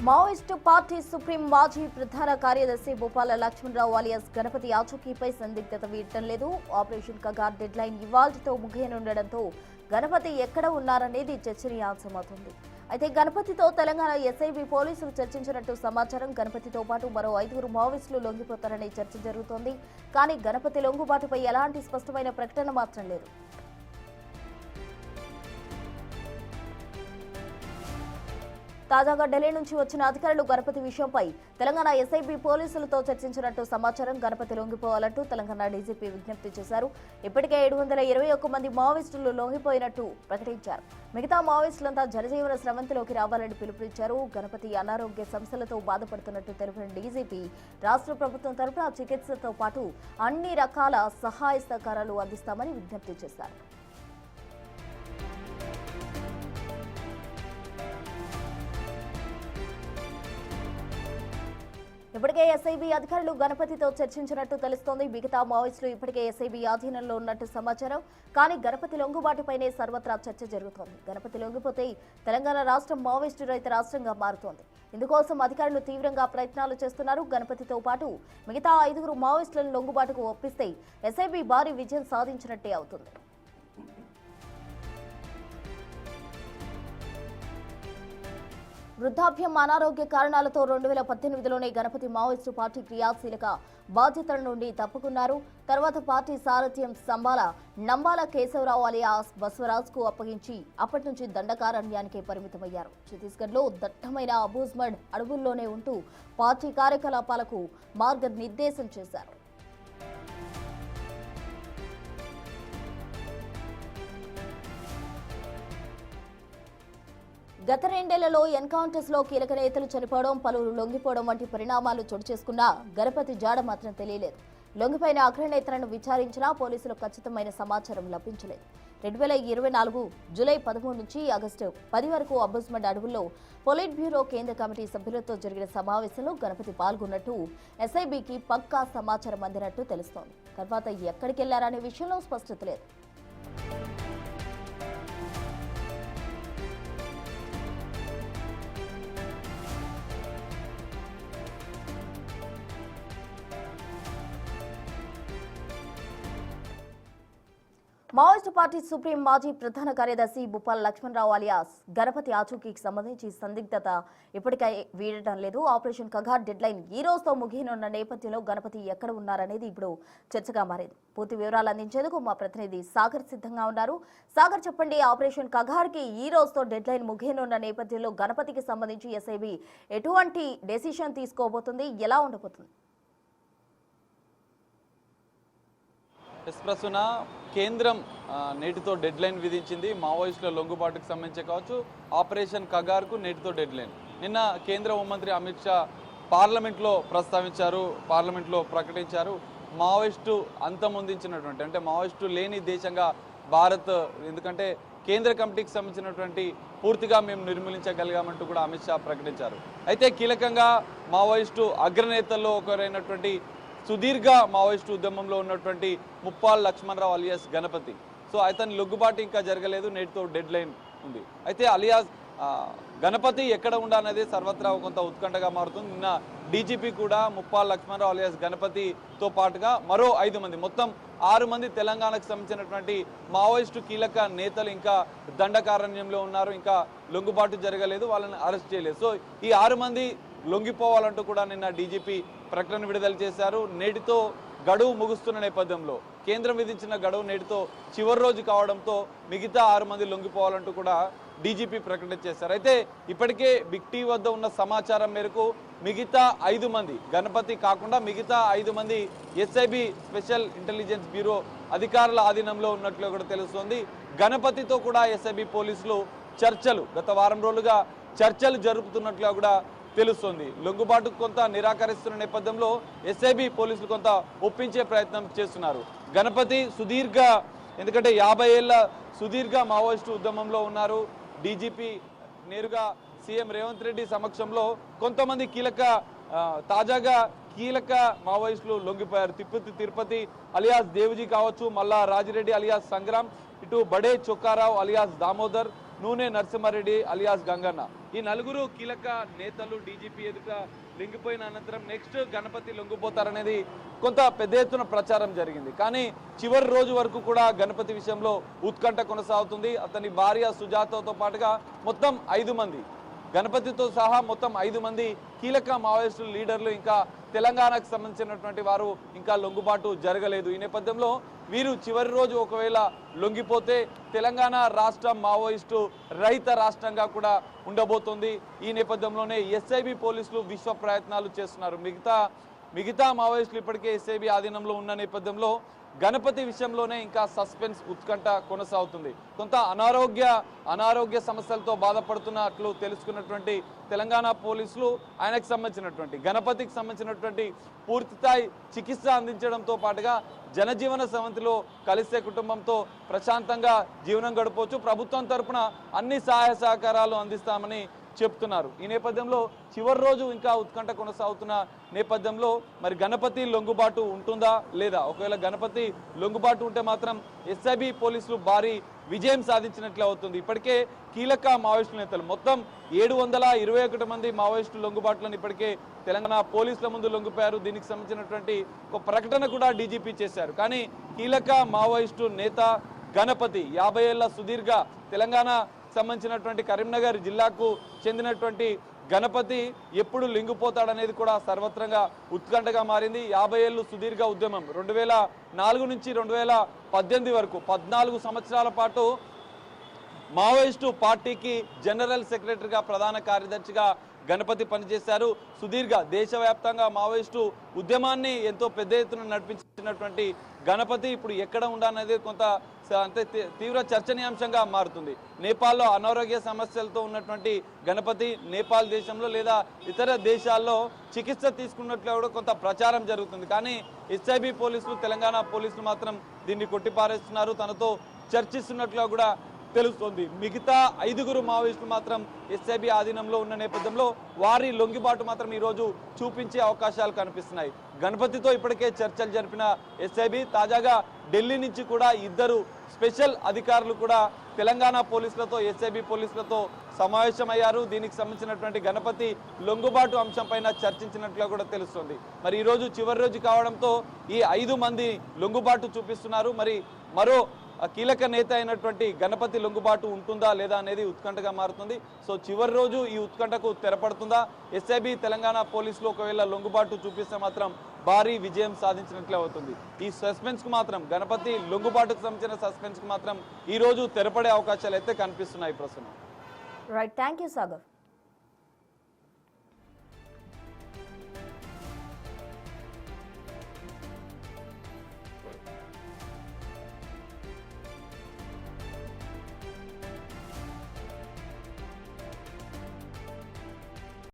Maoist party supreme మాజీ ప్రధాన కార్యదర్శి భూపాల లక్ష్మణరావు అలియాస్ గణపతి ఆచూకీపై సందిగ్ధత వీడటం లేదు. ఆపరేషన్ కగార్ డెడ్ లైన్ ఇవాల్టితో ముగియనుండడంతో గణపతి ఎక్కడ ఉన్నారనేది చర్చనీయాంశమవుతుంది. అయితే గణపతితో తెలంగాణ ఎస్ఐబి పోలీసులు చర్చించినట్టు సమాచారం. గణపతితో పాటు మరో 5 మావోయిస్టులు లొంగిపోతారనే చర్చ జరుగుతోంది. కానీ గణపతి లొంగుబాటుపై ఎలాంటి స్పష్టమైన ప్రకటన మాత్రం లేదు. తాజాగా ఢిల్లీ నుంచి వచ్చిన అధికారులు గణపతి విషయంపై తెలంగాణ ఎస్ఐబి పోలీసులతో చర్చించినట్టు సమాచారం. గణపతి లొంగిపోవాలంటూ తెలంగాణ డీజీపీ విజ్ఞప్తి చేశారు. ఇప్పటికే 721 మంది మావోయిస్టులు లొంగిపోయినట్టు ప్రకటించారు. మిగతా మావోయిస్టులంతా జనజీవన స్రవంతిలోకి రావాలని పిలుపునిచ్చారు. గణపతి అనారోగ్య సమస్యలతో బాధపడుతున్నట్టు తెలిపిన డీజీపీ రాష్ట్ర ప్రభుత్వం తరఫున చికిత్సతో పాటు అన్ని రకాల సహాయ సహకారాలు అందిస్తామని విజ్ఞప్తి చేశారు. ఇప్పటికే ఎస్ఐబి అధికారులు గణపతితో చర్చించినట్టు తెలుస్తోంది. మిగతా మావోయిస్టులు ఇప్పటికే ఎస్ఐబి ఆధీనంలో ఉన్నట్టు సమాచారం. కానీ గణపతి లొంగుబాటుపైనే సర్వత్రా చర్చ జరుగుతోంది. గణపతి లొంగిపోతే తెలంగాణ రాష్ట్రం మావోయిస్టు రహిత రాష్ట్రంగా మారుతోంది. ఇందుకోసం అధికారులు తీవ్రంగా ప్రయత్నాలు చేస్తున్నారు. గణపతితో పాటు మిగతా 5 మావోయిస్టులను లొంగుబాటుకు ఒప్పిస్తే ఎస్ఐబి భారీ విజయం సాధించినట్టే అవుతుంది. వృద్ధాప్యం, అనారోగ్య కారణాలతో 2018లోనే గణపతి మావోయిస్టు పార్టీ క్రియాశీలక బాధ్యతల నుండి తప్పుకున్నారు. తర్వాత పార్టీ సారథ్యం నంబాల కేశవరావు అలియాస్ బసవరాజ్కు అప్పగించి అప్పటి నుంచి దండకారణ్యానికే పరిమితమయ్యారు. ఛత్తీస్గఢ్లో దట్టమైన అబూజ్మడ్ అడవుల్లోనే ఉంటూ పార్టీ కార్యకలాపాలకు మార్గనిర్దేశం చేశారు. గత 2 ఏళ్లలో ఎన్కౌంటర్స్ లో కీలక నేతలు చనిపోవడం, పలువురు లొంగిపోవడం వంటి పరిణామాలు చోటు చేసుకున్నా గణపతి జాడ మాత్రం తెలియలేదు. లొంగిపోయిన అగ్రనేతలను విచారించినా పోలీసులు ఖచ్చితమైన సమాచారం లభించలేదు. 2024 జూలై 13 నుంచి ఆగస్టు 10 వరకు అబూజ్మడ్ అడవుల్లో పొలిట్ బ్యూరో కేంద్ర కమిటీ సభ్యులతో జరిగిన సమావేశంలో గణపతి పాల్గొన్నట్టు ఎస్ఐబికి పక్కా సమాచారం అందినట్టు తెలుస్తోంది. తర్వాత ఎక్కడికెళ్లారనే విషయంలో స్పష్టత లేదు. మావోయిస్టు పార్టీ సుప్రీం మాజీ ప్రధాన కార్యదర్శి భూపాల లక్ష్మణరావు అలియాస్ గణపతి ఆచూకీకి సంబంధించి సందిగ్ధత ఇప్పటికే వీడటం లేదు. ఆపరేషన్ కగార్ డెడ్ లైన్ ఈ రోజుతో ముగియనున్న నేపథ్యంలో గణపతి ఎక్కడ ఉన్నారనేది ఇప్పుడు చర్చగా మారింది. పూర్తి వివరాలు అందించేందుకు మా ప్రతినిధి సాగర్ సిద్ధంగా ఉన్నారు. సాగర్, చెప్పండి, ఆపరేషన్ కగార్ కి ఈ రోజుతో డెడ్ లైన్ ముగియనున్న నేపథ్యంలో గణపతికి సంబంధించి ఎస్ఐబి ఎటువంటి డెసిషన్ తీసుకోబోతుంది, ఎలా ఉండబోతుంది? ప్రస్తున కేంద్రం నేటితో డెడ్ లైన్ విధించింది. మావోయిస్టుల లొంగుబాటుకు సంబంధించి కావచ్చు, ఆపరేషన్ కగార్కు నేటితో డెడ్ లైన్. నిన్న కేంద్ర హోంమంత్రి అమిత్ షా పార్లమెంట్లో ప్రస్తావించారు, పార్లమెంట్లో ప్రకటించారు. మావోయిస్టు అంతమొందించినటువంటి, అంటే మావోయిస్టు లేని దేశంగా భారత్, ఎందుకంటే కేంద్ర కమిటీకి సంబంధించినటువంటి పూర్తిగా మేము నిర్మూలించగలిగామంటూ కూడా అమిత్ షా ప్రకటించారు. అయితే కీలకంగా మావోయిస్టు అగ్రనేతల్లో ఒకరైనటువంటి సుదీర్ఘ మావోయిస్టు ఉద్యమంలో ఉన్నటువంటి ముప్పాల లక్ష్మణరావు అలియాస్ గణపతి, సో అతని లొంగుబాటు ఇంకా జరగలేదు, నేటితో డెడ్ లైన్ ఉంది. అయితే అలియాస్ గణపతి ఎక్కడ ఉండాలనేది సర్వత్రా కొంత ఉత్కంఠగా మారుతుంది. నిన్న డీజీపీ కూడా ముప్పాల లక్ష్మణరావు అలియాస్ గణపతితో పాటుగా మరో 5 మంది, మొత్తం 6 మంది తెలంగాణకు సంబంధించినటువంటి మావోయిస్టు కీలక నేతలు ఇంకా దండకారణ్యంలో ఉన్నారు, ఇంకా లొంగుబాటు జరగలేదు, వాళ్ళని అరెస్ట్ చేయలేదు. సో ఈ 6 మంది లొంగిపోవాలంటూ కూడా నిన్న డీజీపీ ప్రకటన విడుదల చేశారు. నేటితో గడువు ముగుస్తున్న నేపథ్యంలో, కేంద్రం విధించిన గడువు నేటితో చివరి రోజు కావడంతో మిగతా 6 మంది లొంగిపోవాలంటూ కూడా డీజీపీ ప్రకటన చేశారు. అయితే ఇప్పటికే బిగ్ టీ వద్ద ఉన్న సమాచారం మేరకు మిగతా 5 మంది, గణపతి కాకుండా మిగతా 5 మంది ఎస్ఐబి స్పెషల్ ఇంటెలిజెన్స్ బ్యూరో అధికారుల ఆధీనంలో ఉన్నట్లు కూడా తెలుస్తోంది. గణపతితో కూడా ఎస్ఐబి పోలీసులు చర్చలు, గత వారం రోజులుగా చర్చలు జరుపుతున్నట్లుగా కూడా తెలుస్తోంది. లొంగుబాటుకు కొంత నిరాకరిస్తున్న నేపథ్యంలో ఎస్ఐబి పోలీసులు కొంత ఒప్పించే ప్రయత్నం చేస్తున్నారు. గణపతి సుదీర్ఘ, ఎందుకంటే 50 ఏళ్ల సుదీర్ఘ మావోయిస్టు ఉద్యమంలో ఉన్నారు. డీజీపీ నేరుగా సీఎం రేవంత్ రెడ్డి సమక్షంలో కొంతమంది తాజాగా కీలక మావోయిస్టులు లొంగిపోయారు. తిరుపతి అలియాస్ దేవ్జీ కావచ్చు, మల్లా రాజిరెడ్డి అలియాస్ సంగ్రామ్, ఇటు బడే చొక్కారావు అలియాస్ దామోదర్, నూనె నరసింహారెడ్డి అలియాస్ గంగన్న. ఈ నలుగురు కీలక నేతలు డీజీపీ ఎదుట లొంగిపోయిన అనంతరం నెక్స్ట్ గణపతి లొంగిపోతారనేది కొంత పెద్ద ఎత్తున ప్రచారం జరిగింది. కానీ చివరి రోజు వరకు కూడా గణపతి విషయంలో ఉత్కంఠ కొనసాగుతుంది. అతని భార్య సుజాతతో పాటుగా మొత్తం 5 మంది, గణపతితో సహా మొత్తం 5 మంది కీలక మావోయిస్టు లీడర్లు ఇంకా తెలంగాణకు సంబంధించినటువంటి వారు ఇంకా లొంగుబాటు జరగలేదు. ఈ నేపథ్యంలో వీరు చివరి రోజు ఒకవేళ లొంగిపోతే తెలంగాణ రాష్ట్రం మావోయిస్టు రహిత రాష్ట్రంగా కూడా ఉండబోతోంది. ఈ నేపథ్యంలోనే ఎస్ఐబి పోలీసులు విశ్వ ప్రయత్నాలు చేస్తున్నారు. మిగతా మావోయిస్టులు ఇప్పటికే ఎస్ఐబి ఆధీనంలో ఉన్న నేపథ్యంలో గణపతి విషయంలోనే ఇంకా సస్పెన్స్ ఉత్కంఠ కొనసాగుతుంది. కొంత అనారోగ్య సమస్యలతో బాధపడుతున్నట్లు తెలుసుకున్నటువంటి తెలంగాణ పోలీసులు ఆయనకు సంబంధించినటువంటి గణపతికి సంబంధించినటువంటి పూర్తిస్థాయి చికిత్స అందించడంతో పాటుగా జనజీవన సమితిలో కలిసే కుటుంబంతో ప్రశాంతంగా జీవనం గడపవచ్చు, ప్రభుత్వం తరపున అన్ని సహాయ సహకారాలు అందిస్తామని చెప్తున్నారు. ఈ నేపథ్యంలో చివరి రోజు ఇంకా ఉత్కంఠ కొనసాగుతున్న నేపథ్యంలో మరి గణపతి లొంగుబాటు ఉంటుందా లేదా? ఒకవేళ గణపతి లొంగుబాటు ఉంటే మాత్రం ఎస్ఐబి పోలీసులు భారీ విజయం సాధించినట్లే అవుతుంది. ఇప్పటికే కీలక మావోయిస్టు నేతలు మొత్తం 721 మంది మావోయిస్టు లొంగుబాటులను ఇప్పటికే తెలంగాణ పోలీసుల ముందు లొంగిపోయారు. దీనికి సంబంధించినటువంటి ఒక ప్రకటన కూడా డీజీపీ చేశారు. కానీ కీలక మావోయిస్టు నేత గణపతి 50 ఏళ్ల సుదీర్ఘ తెలంగాణ సంబంధించినటువంటి కరీంనగర్ జిల్లాకు చెందినటువంటి గణపతి ఎప్పుడు లొంగిపోతాడనేది కూడా సర్వత్రంగా ఉత్కంఠగా మారింది. 50 ఏళ్ళు సుదీర్ఘ ఉద్యమం 2004 నుంచి 2018 వరకు 14 సంవత్సరాల పాటు మావోయిస్టు పార్టీకి జనరల్ సెక్రటరీగా, ప్రధాన కార్యదర్శిగా గణపతి పనిచేశారు. సుదీర్ఘ దేశవ్యాప్తంగా మావోయిస్టు ఉద్యమాన్ని ఎంతో పెద్ద ఎత్తున నడిపించినటువంటి గణపతి ఇప్పుడు ఎక్కడ ఉండాలనేది కొంత తీవ్ర చర్చనీయాంశంగా మారుతుంది. నేపాల్లో అనారోగ్య సమస్యలతో ఉన్నటువంటి గణపతి నేపాల్ దేశంలో లేదా ఇతర దేశాల్లో చికిత్స తీసుకున్నట్లు కూడా కొంత ప్రచారం జరుగుతుంది. కానీ ఎస్ఐబి పోలీసులు, తెలంగాణ పోలీసులు మాత్రం దీన్ని కొట్టిపారేస్తున్నారు, తనతో చర్చిస్తున్నట్లుగా కూడా తెలుస్తోంది. మిగతా 5 మావోయిస్టులు మాత్రం ఎస్ఐబి ఆధీనంలో ఉన్న నేపథ్యంలో వారి లొంగిబాటు మాత్రం ఈరోజు చూపించే అవకాశాలు కనిపిస్తున్నాయి. గణపతితో ఇప్పటికే చర్చలు జరిపిన ఎస్ఐబి తాజాగా ఢిల్లీ నుంచి కూడా 2 స్పెషల్ అధికారులు కూడా తెలంగాణ పోలీసులతో, ఎస్ఐబి పోలీసులతో సమావేశమయ్యారు. దీనికి సంబంధించినటువంటి గణపతి లొంగుబాటు అంశంపైన చర్చించినట్లుగా కూడా తెలుస్తుంది. మరి ఈరోజు చివరి రోజు కావడంతో ఈ 5 మంది లొంగుబాటు చూపిస్తున్నారు. మరి మరో కీలక నేత అయినటువంటి గణపతి లొంగుబాటు ఉంటుందా లేదా అనేది ఉత్కంఠగా మారుతుంది. సో చివరి రోజు ఈ ఉత్కంఠకు తెరపడుతుందా? ఎస్ఐబి తెలంగాణ పోలీసులు ఒకవేళ లొంగుబాటు చూపిస్తే మాత్రం భారీ విజయం సాధించినట్లే అవుతుంది. ఈ సస్పెన్స్ కు మాత్రం, గణపతి లొంగుబాటుకు సంబంధించిన సస్పెన్స్ కు మాత్రం ఈ రోజు తెరపడే అవకాశాలు అయితే కనిపిస్తున్నాయి ప్రస్తుతం. Right, thank you Sagar.